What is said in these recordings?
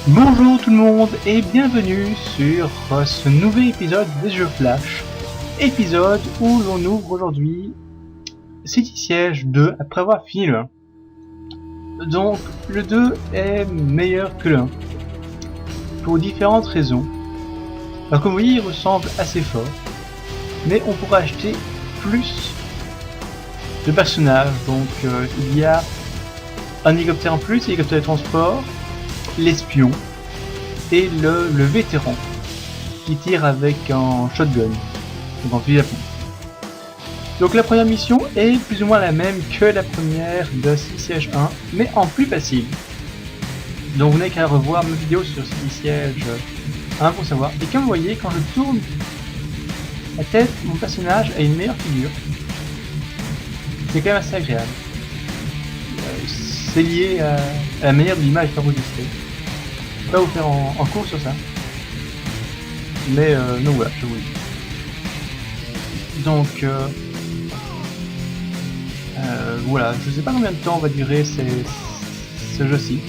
Bonjour tout le monde et bienvenue sur ce nouvel épisode des jeux Flash. Épisode où l'on ouvre aujourd'hui City Siege 2 après avoir fini le 1. Donc le 2 est meilleur que le 1 pour différentes raisons. Alors comme vous voyez il ressemble assez fort, mais on pourra acheter plus de personnages. Donc il y a un hélicoptère en plus, hélicoptère de transport, l'espion et le vétéran qui tire avec un shotgun, donc en fusil à pompe. Donc la première mission est plus ou moins la même que la première de City Siege 1, mais en plus facile. Donc vous n'avez qu'à revoir mes vidéos sur City Siege 1 pour savoir. Et comme vous voyez, quand je tourne la tête, mon personnage a une meilleure figure. C'est quand même assez agréable. C'est lié à la manière de l'image est enregistrée. Je vais pas vous faire en cours sur ça. Mais non, voilà, je vous le dis. Donc voilà, je sais pas combien de temps va durer ce jeu-ci.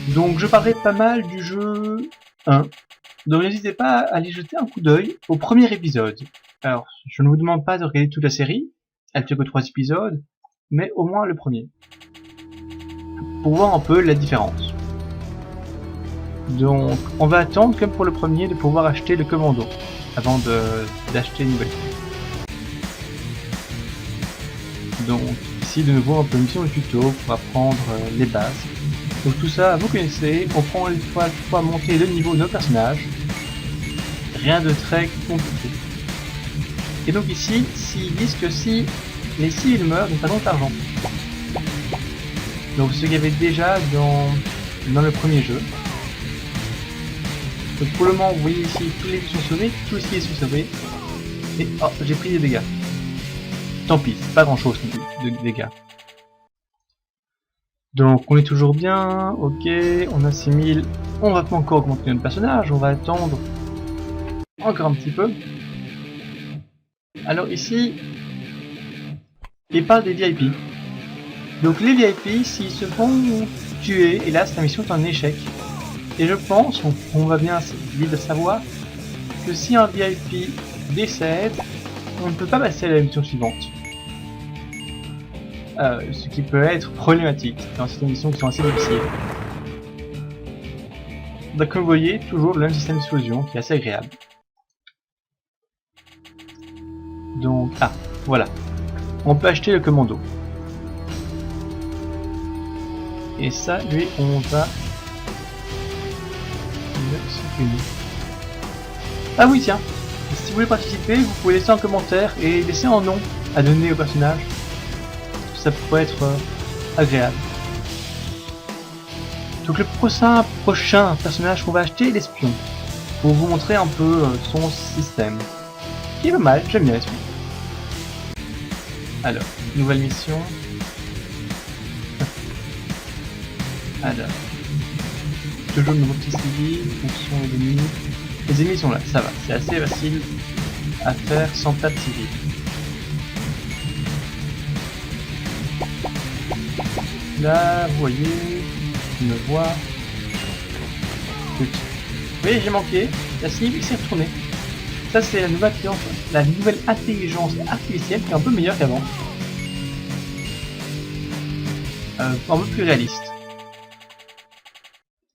Donc je parlerai pas mal du jeu 1. Donc n'hésitez pas à aller jeter un coup d'œil au premier épisode. Alors, je ne vous demande pas de regarder toute la série, elle tient que 3 épisodes, mais au moins le premier. Pour voir un peu la différence. Donc on va attendre, comme pour le premier, de pouvoir acheter le commando avant d'acheter une nouvelle. Donc ici de nouveau un peu une mission de tuto pour apprendre les bases. Donc tout ça vous connaissez, on prend une fois monter le niveau de nos personnages. Rien de très compliqué. Et donc ici, s'ils disent que si les civils meurent, nous perdons de l'argent. Donc ce qu'il y avait déjà dans le premier jeu. Donc pour le moment, vous voyez ici, tous les sont sauvés, tous ici sont sauvés. Et oh, j'ai pris des dégâts. Tant pis, c'est pas grand chose de dégâts. Donc on est toujours bien, ok, on a 6000, on va pas encore augmenter notre personnage, on va attendre encore un petit peu. Alors ici, il parle des VIP. Donc les VIP, s'ils se font tuer, et là la mission est un échec. Et je pense, on va bien vite savoir, que si un VIP décède, on ne peut pas passer à la mission suivante. Ce qui peut être problématique dans certaines missions qui sont assez difficiles. Donc comme vous voyez, toujours le même système d'explosion qui est assez agréable. Donc, voilà. On peut acheter le commando. Et ça, lui, on va... Ah oui, tiens. Si vous voulez participer, vous pouvez laisser un commentaire et laisser un nom à donner au personnage. Ça pourrait être agréable. Donc le prochain personnage qu'on va acheter est l'espion. Pour vous montrer un peu son système. Qui est pas mal, j'aime bien l'espion. Alors, nouvelle mission. Alors. Toujours de nouveaux petits civils, fonction les ennemis. Les ennemis sont là, ça va, c'est assez facile à faire sans tas de civils. Là, vous voyez, je me vois. Vous voyez, j'ai manqué, la cible s'est retournée. Ça, c'est la nouvelle intelligence artificielle qui est un peu meilleure qu'avant. Un peu plus réaliste.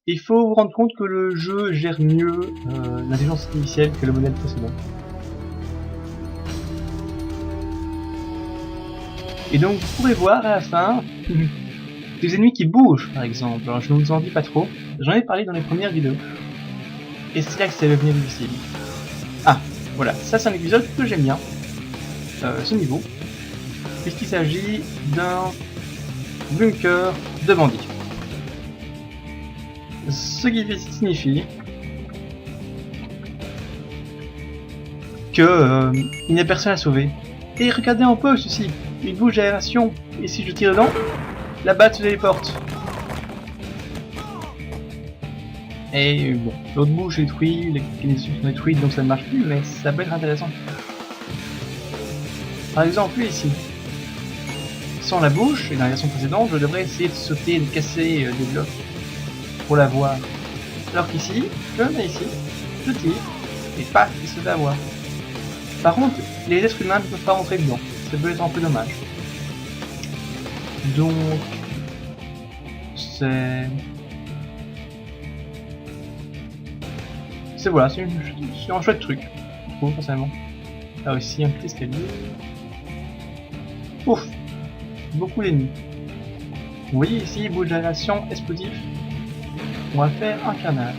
Il faut vous rendre compte que le jeu gère mieux l'intelligence artificielle que le modèle précédent. Et donc vous pourrez voir à la fin des ennemis qui bougent par exemple. Alors je ne vous en dis pas trop, j'en ai parlé dans les premières vidéos. Et c'est là que c'est devenu difficile. Ah, voilà, ça c'est un épisode que j'aime bien, ce niveau, puisqu'il s'agit d'un bunker de bandits. Ce qui signifie que il n'y a personne à sauver. Et regardez un peu ceci, il bouge d'aération, et si je tire dedans, la balle se téléporte. Et bon, l'autre bouge est détruit, les connexions sont détruites donc ça ne marche plus, mais ça peut être intéressant. Par exemple, lui ici, sans la bouche, et dans la version précédente, je devrais essayer de sauter et de casser des blocs. pour la voir. Alors qu'ici, je mets ici, je tire, et paf, il se fait avoir. Par contre, les êtres humains ne peuvent pas rentrer dedans. Ça peut être un peu dommage. Donc, c'est voilà, c'est un chouette truc, je trouve personnellement. Là aussi un petit escalier. Ouf, beaucoup d'ennemis. Vous voyez ici, bout de génération explosif. On va faire un carnage.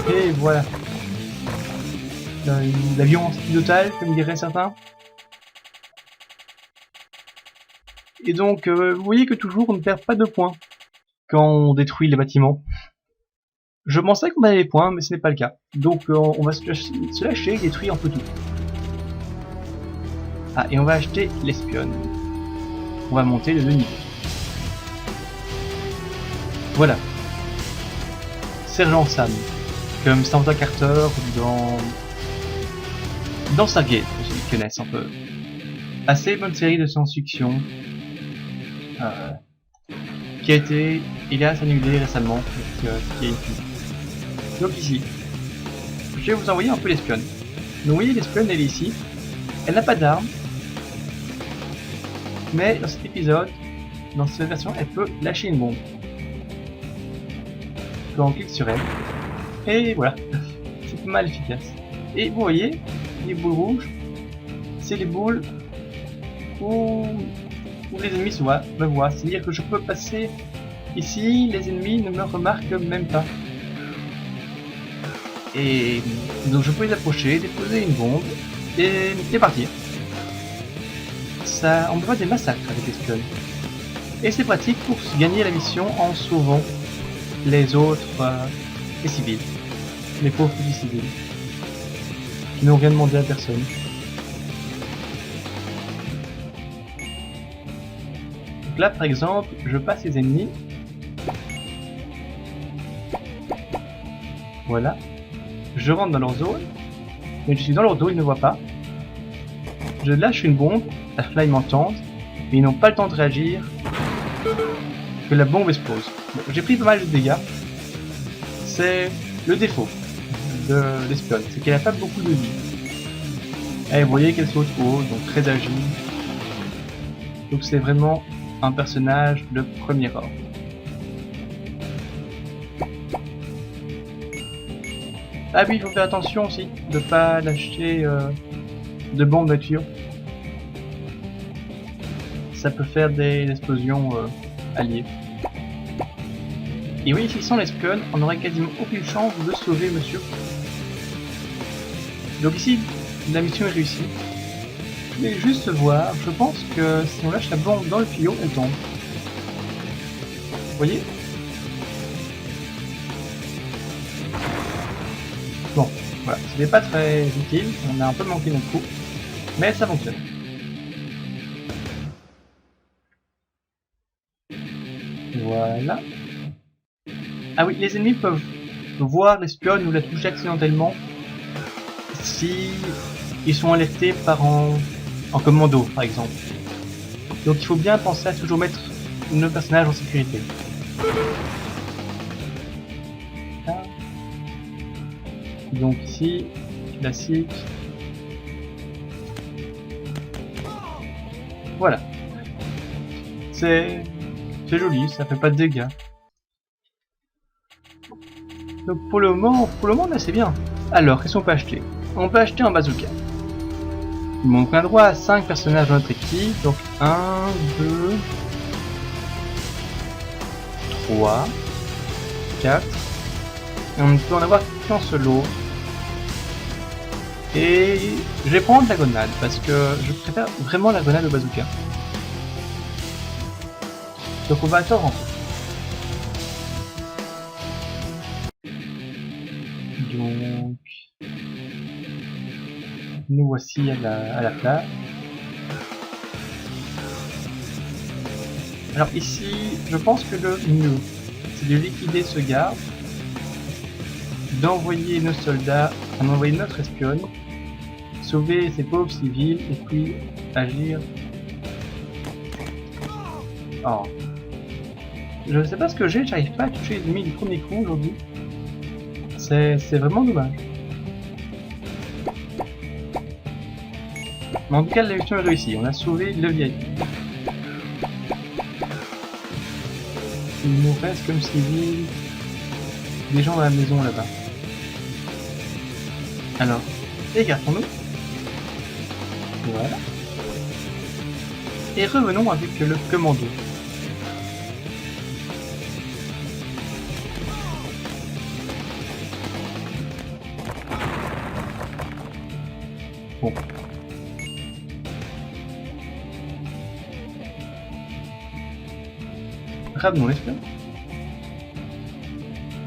Et voilà. La violence totale, comme diraient certains. Et donc, vous voyez que toujours on ne perd pas de points quand on détruit les bâtiments. Je pensais qu'on avait des points, mais ce n'est pas le cas. Donc on va se lâcher et détruire un peu tout. Ah, et on va acheter l'espionne. On va monter le niveau. Voilà. Sergent Sam. Comme Samantha Carter dans Stargate, pour ceux qui connaissent un peu. Assez bonne série de science-fiction. Qui a été, hélas, annulée récemment. Donc ici, je vais vous envoyer un peu l'espionne. Donc vous voyez l'espionne, elle est ici. Elle n'a pas d'arme. Mais dans cet épisode, dans cette version, elle peut lâcher une bombe. Quand on clique sur elle. Et voilà. C'est pas mal efficace. Et vous voyez, les boules rouges, c'est les boules où les ennemis me voient. C'est-à-dire que je peux passer ici, les ennemis ne me remarquent même pas. Et donc je peux les approcher, déposer une bombe et partir. Ça, on peut faire des massacres avec l'espionne. Et c'est pratique pour gagner la mission en sauvant les autres, les civils. Les pauvres petits civils. Qui n'ont rien demandé à personne. Donc là par exemple, je passe les ennemis. Voilà. Je rentre dans leur zone. Mais je suis dans leur dos, ils ne voient pas. Je lâche une bombe, là ils m'entendent, mais ils n'ont pas le temps de réagir que la bombe explose. Bon, j'ai pris pas mal de dégâts. C'est le défaut de l'espionne, c'est qu'elle n'a pas beaucoup de vie. Et vous voyez qu'elle saute haut, donc très agile. Donc c'est vraiment un personnage de premier ordre. Ah oui, il faut faire attention aussi de pas lâcher de bombes nature. Ça peut faire des explosions alliées. Et oui, ici sans l'espionne, on n'aurait quasiment aucune chance de sauver monsieur. Donc ici, la mission est réussie. Je vais juste voir, je pense que si on lâche la bombe dans le tuyau, elle tombe. Vous voyez? Bon, voilà, c'était pas très utile, on a un peu manqué notre coup, mais ça fonctionne. Voilà. Ah oui, les ennemis peuvent voir l'espionne ou la toucher accidentellement si ils sont alertés par en commando, par exemple. Donc il faut bien penser à toujours mettre nos personnages en sécurité. Là. Donc ici, classique. Voilà. C'est joli, ça fait pas de dégâts. Donc pour le moment là c'est bien. Alors, qu'est-ce qu'on peut acheter? On peut acheter un bazooka. Donc on a droit à 5 personnages dans notre équipe. Donc 1, 2, 3, 4. Et on ne peut en avoir qu'un seul autre. Et je vais prendre la grenade parce que je préfère vraiment la grenade au bazooka. Donc on va attendre en fait. Donc nous voici à la plage. Alors ici, je pense que le mieux, c'est de liquider ce garde, d'envoyer nos soldats, d'envoyer notre espionne, sauver ces pauvres civils et puis agir Oh. Je ne sais pas ce que j'ai, j'arrive pas à toucher les ennemis du premier coup aujourd'hui. C'est vraiment dommage. Mais en tout cas, la mission est réussie. On a sauvé le VIP. Il nous reste comme civil des gens dans la maison là-bas. Alors, écartons-nous. Voilà. Et revenons avec le commando. Bon. Ramenons l'espion.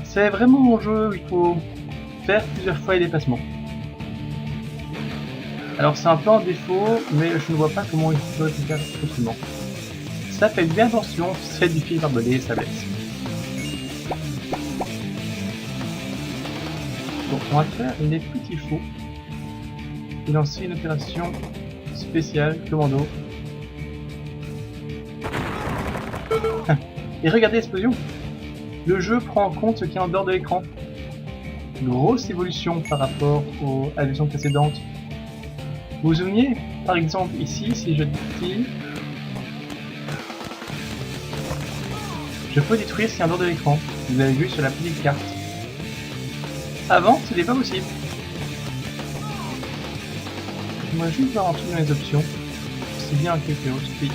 C'est vraiment un jeu où il faut faire plusieurs fois les déplacements. Alors c'est un peu un défaut, mais je ne vois pas comment il peut se faire autrement. Ça fait bien attention, c'est difficile d'arbaler, ça blesse. Donc on va faire les petits faux et lancer une opération spéciale, commando. Et regardez l'explosion. Le jeu prend en compte ce qui est en dehors de l'écran. Grosse évolution par rapport à la version précédente. Vous vous souvenez, par exemple ici, si je dis, je peux détruire ce qui est en dehors de l'écran. Vous avez vu sur la petite carte. Avant, ce n'était pas possible. Moi, juste voir un truc dans les options. C'est bien quelque chose. Oui.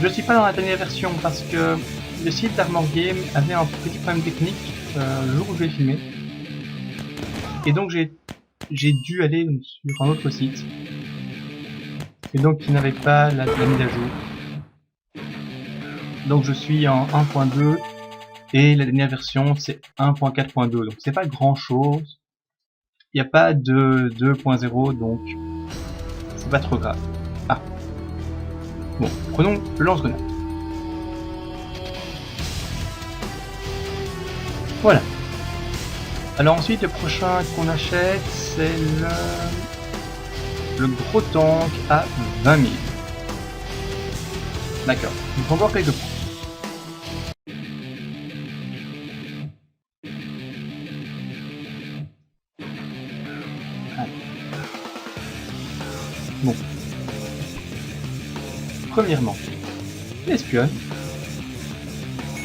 Je suis pas dans la dernière version parce que le site d'Armor Game avait un petit problème technique le jour où je l'ai filmé. Et donc j'ai dû aller sur un autre site. Et donc il n'avait pas la mise à jour. Donc je suis en 1.2 et la dernière version c'est 1.4.2. Donc c'est pas grand chose. Il n'y a pas de 2.0 donc c'est pas trop grave. Ah. Bon, prenons le lance-grenade. Voilà. Alors ensuite, le prochain qu'on achète, c'est le gros tank à 20 000. D'accord. Il faut encore quelques points. Allez. Bon. Premièrement, l'espionne,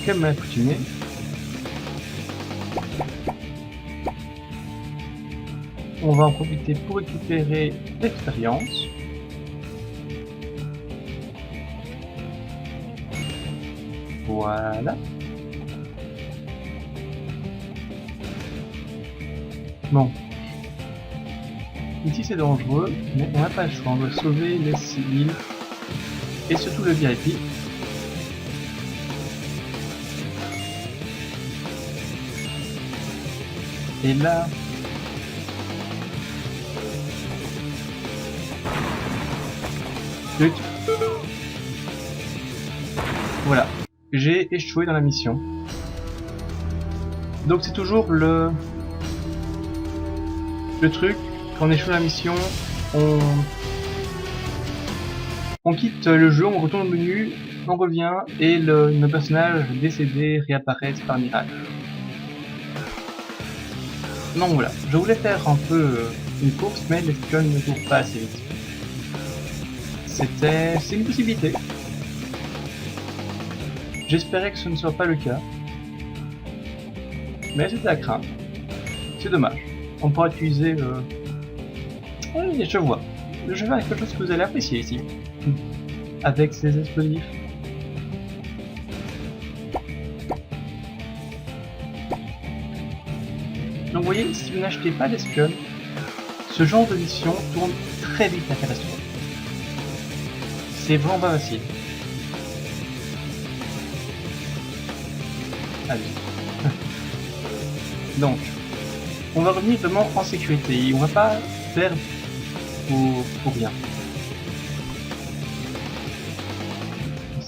comme accoutumé. On va en profiter pour récupérer l'expérience. Voilà. Bon. Ici c'est dangereux, mais on n'a pas le choix. On doit sauver les civils. Et surtout le VIP. Et là... Voilà. J'ai échoué dans la mission. Donc c'est toujours le truc, quand on échoue dans la mission, on quitte le jeu, on retourne au menu, on revient et nos personnages décédés réapparaissent par miracle. Donc voilà, je voulais faire un peu une course, mais l'espionne ne court pas assez vite. C'est une possibilité. J'espérais que ce ne soit pas le cas. Mais c'était à craindre. C'est dommage. On pourra utiliser le... Oui, je vois. Je vais avec quelque chose que vous allez apprécier ici. Avec ces explosifs. Donc vous voyez, si vous n'achetez pas d'espionne, ce genre de mission tourne très vite la catastrophe. C'est vraiment pas facile. Allez. Donc, on va revenir vraiment en sécurité. On va pas faire pour rien.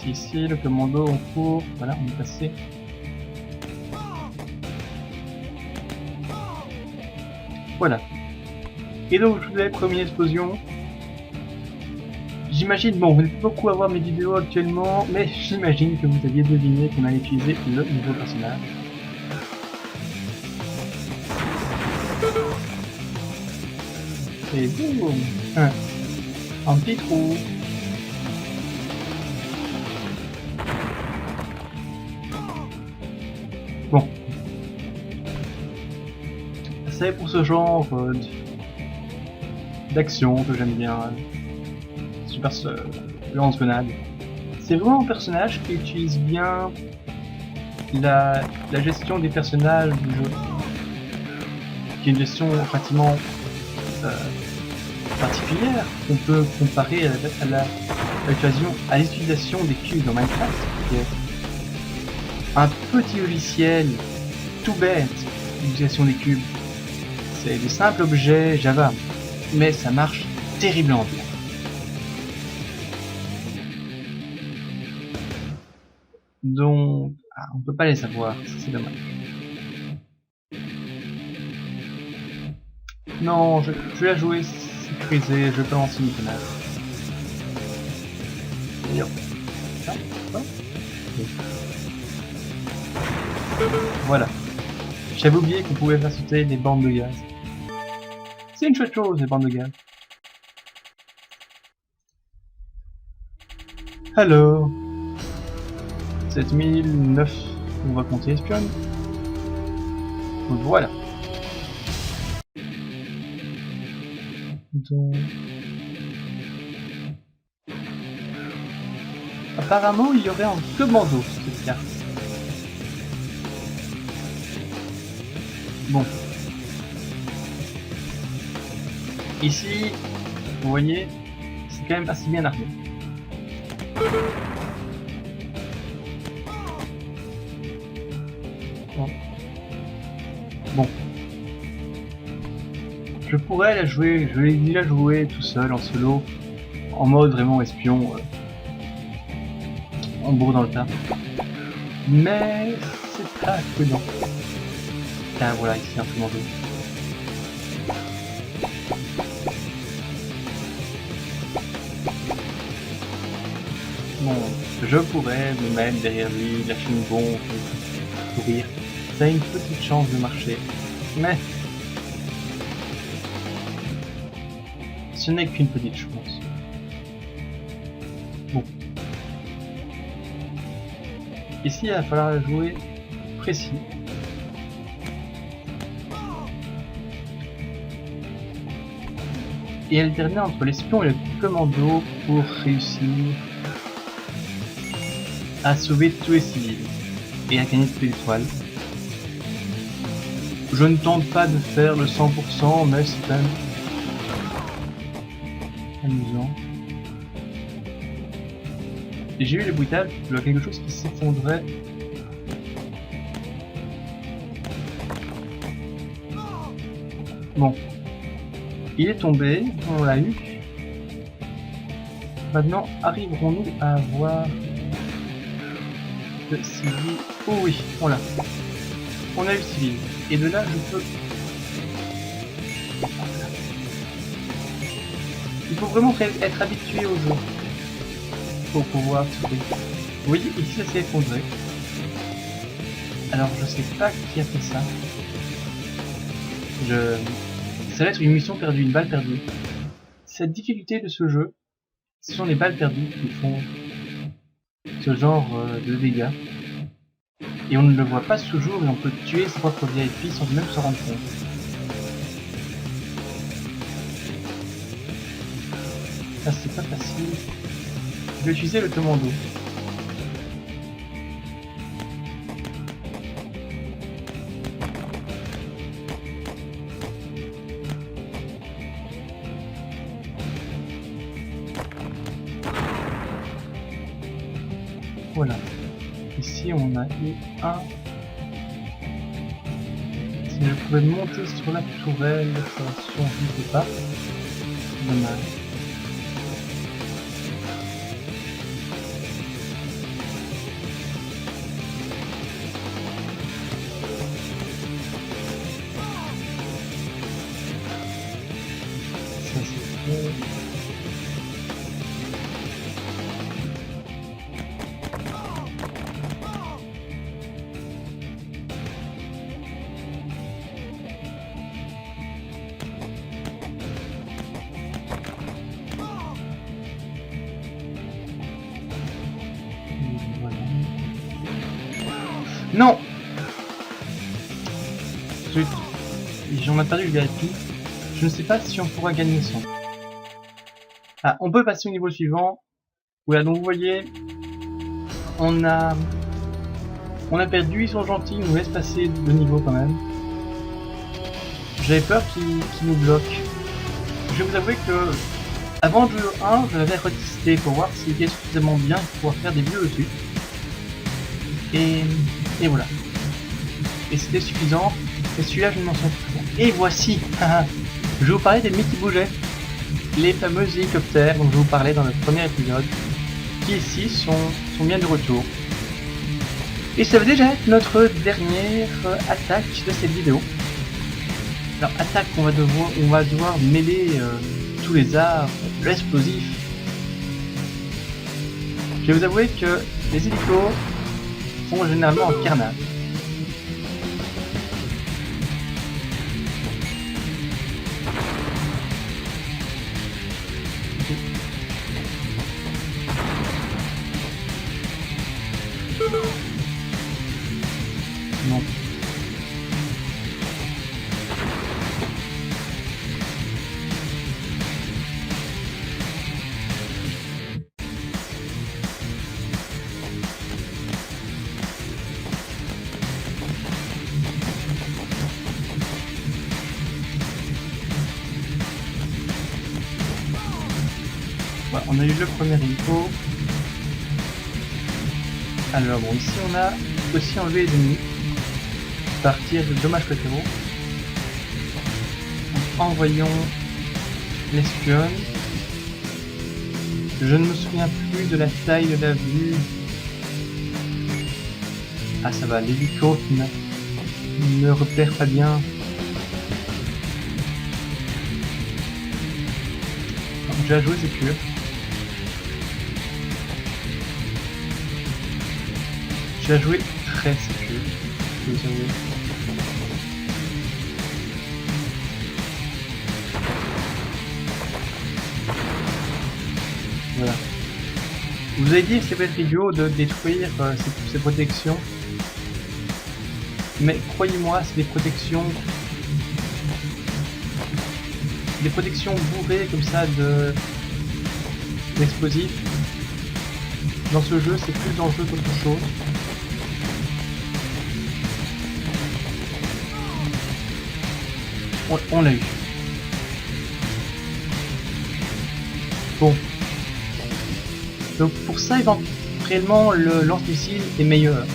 Ici, le commando en cours. Voilà, on est passé. Voilà. Et donc, je vous avais promis une explosion. J'imagine, bon, vous n'êtes pas beaucoup à voir mes vidéos actuellement, mais j'imagine que vous aviez deviné qu'on allait utiliser le nouveau personnage. Et boum, un petit trou. Bon. C'est pour ce genre d'action que j'aime bien. Super lance-grenade. C'est vraiment un personnage qui utilise bien la gestion des personnages du jeu. Qui est une gestion pratiquement particulière qu'on peut comparer à l'utilisation des cubes dans Minecraft, qui est un petit logiciel tout bête d'utilisation des cubes. C'est des simples objets Java, mais ça marche terriblement bien. Donc, on peut pas les savoir, c'est dommage. Non, je vais la jouer sécurisée, je vais pas lancer une canard. Voilà. J'avais oublié qu'on pouvait faire sauter des bandes de gaz. C'est une chouette chose, les bandes de gaz. Alors, 7009, on va compter espionne. Voilà. Donc... apparemment, il y aurait un commando sur cette carte. Bon. Ici, vous voyez, c'est quand même assez bien armé. Bon. Je pourrais la jouer, je l'ai déjà joué tout seul en solo, en mode vraiment espion, en bourre dans le tas. Mais c'est pas prudent. Ah voilà, ici un commando. Bon, je pourrais me mettre derrière lui, lâcher une bombe, courir. Ça a une petite chance de marcher, mais ce n'est qu'une petite chance. Bon. Ici, il va falloir jouer précis. Et alterner entre l'espion et le commando pour réussir à sauver tous les civils et à gagner toutes les étoiles. Je ne tente pas de faire le 100%, mais c'est quand même amusant. Et j'ai eu le bruitage, il y a quelque chose qui s'effondrait. Bon. Il est tombé, on l'a eu. Maintenant, arriverons-nous à avoir le civil? Oh oui, on l'a. On a eu le civil. Et de là, je peux... Il faut vraiment être habitué au jeu pour pouvoir sauver. Vous voyez, ici, ça s'est effondré. Alors, je sais pas qui a fait ça. Ça va être une mission perdue, une balle perdue. Cette difficulté de ce jeu, ce sont les balles perdues qui font ce genre de dégâts. Et on ne le voit pas toujours et on peut tuer ses propres VIP sans même se rendre compte. Ça c'est pas facile. Je vais utiliser le commando. Voilà. Ici on a eu un. Si je pouvais monter sur la tourelle, ça survivait pas. Dommage. Ça c'est fait. Voilà. Non. Zut. J'en ai perdu le VIP. Je ne sais pas si on pourra gagner son. Ah, on peut passer au niveau suivant. Voilà, donc vous voyez, on a perdu, ils sont gentils, ils nous laissent passer le niveau quand même. J'avais peur qu'ils nous bloquent. Je vais vous avouer que avant de jouer au 1, je l'avais retesté pour voir s'il était suffisamment bien pour pouvoir faire des vidéos dessus. Et voilà. Et c'était suffisant. Et celui-là, je ne m'en sens plus. Et voici. Je vais vous parler d'ennemis qui bougeaient. Les fameux hélicoptères dont je vous parlais dans le premier épisode, qui ici sont bien de retour. Et ça va déjà être notre dernière attaque de cette vidéo. Alors attaque, on va devoir mêler tous les arts, l'explosif. Je vais vous avouer que les hélicos sont généralement en carnage. Non. Voilà, on a eu le premier hélico. Alors bon, ici on a aussi enlevé les ennemis. Partir de dommages collatéraux. Envoyons l'espionne. Je ne me souviens plus de la taille de la vue. Ah ça va, l'hélico ne repère pas bien. Donc, j'ai à jouer sécure. J'ai à jouer très sécure. Je vais vous avouer. Voilà. Vous avez dit que c'est pas être idiot de détruire ces protections. Mais croyez-moi, c'est des protections bourrées comme ça d'explosifs. Dans ce jeu, c'est plus dangereux qu'autre chose. On l'a eu. Bon. Donc pour ça, éventuellement, le lance-missile est meilleur.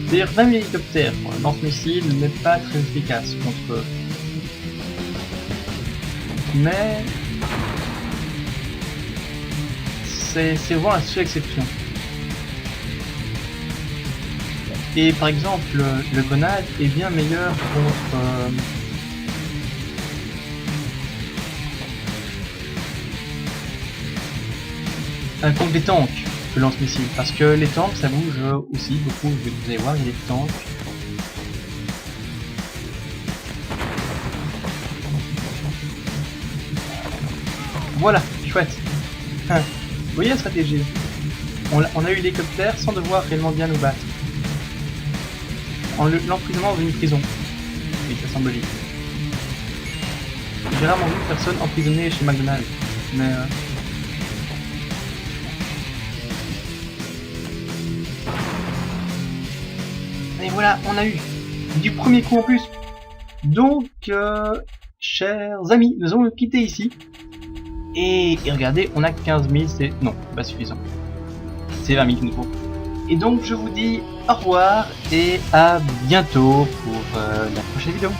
D'ailleurs, même l'hélicoptère, le lance-missile n'est pas très efficace contre eux. Mais c'est vraiment la seule exception. Et par exemple, le grenade est bien meilleur contre les tanks que lance-missile, parce que les tanks ça bouge aussi beaucoup, vous allez voir, il y a des tanks. Voilà, chouette. Vous voyez la stratégie, on a eu l'hélicoptère sans devoir réellement bien nous battre. En l'emprisonnant dans une prison. Oui, ça semble logique. J'ai rarement vu personne emprisonnée chez McDonald's, mais et voilà, on a eu du premier coup en plus. Donc, chers amis, nous allons quitter ici. Et regardez, on a 15 000, c'est... Non, pas suffisant. C'est 20 000 qu'il nous faut. Et donc, je vous dis au revoir et à bientôt pour la prochaine vidéo.